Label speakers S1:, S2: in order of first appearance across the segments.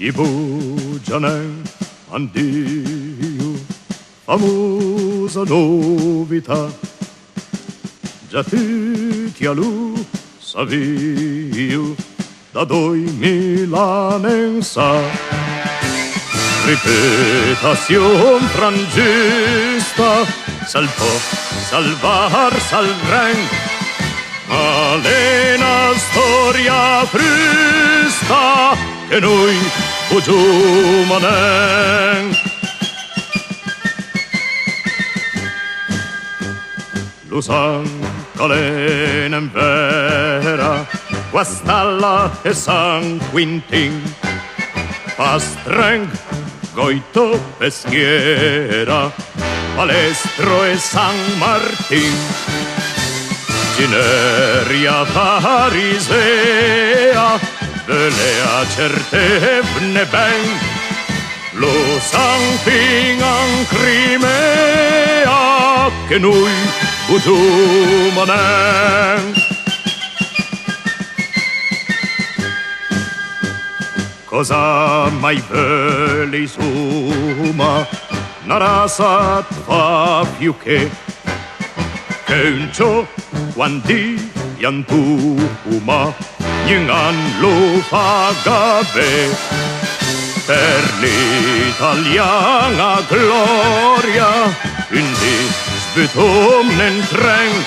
S1: i bugianen andiu, famosa novità, già tutti a lui saviu, da 2000 sa. Ripetazione frangista, salpò, salvar, salvren, ma è una storia frusta che noi bugiumanen. Lo san calenen vera, guastalla e San Quintin, Pastreng, Goito, Peschiera, Palestro e San Martin, Gineria farisea, velea certevne ben, lo San Fingan Crimea, che noi bugiumanen. Cosa mai veli suma, una rasa fa più che un ciò quanti piantuma, non lo fa gabe. Per l'italiana gloria, un disputumnen tren,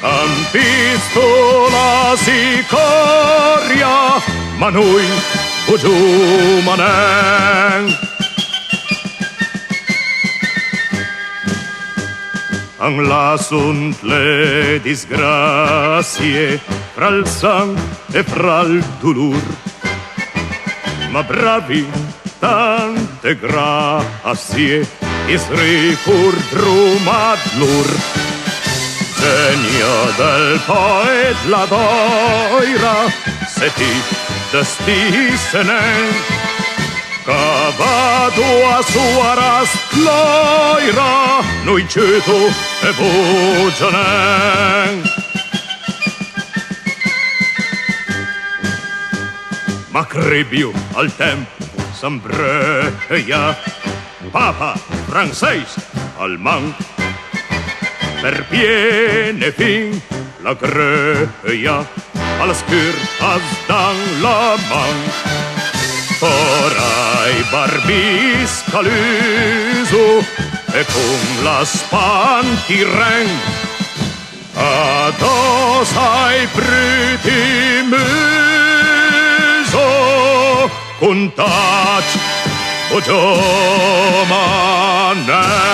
S1: an pistola si corria, ma noi bugiumanen. An la sunt le disgrazie fra il sang e fra il dolor, ma bravi tante grazie is ricordrum lur. Genio del poet la doira, se ti destisenen, cavado a sua rastloira, noi ceto e bugianen. Ma crebiu al tempo s'ambreia, papa francese alman, per piene fin la greia, alla skirtas dan la man. Forai barbis caluso e con la spanti ren, ados ai priti muso, con tac bugiumanen.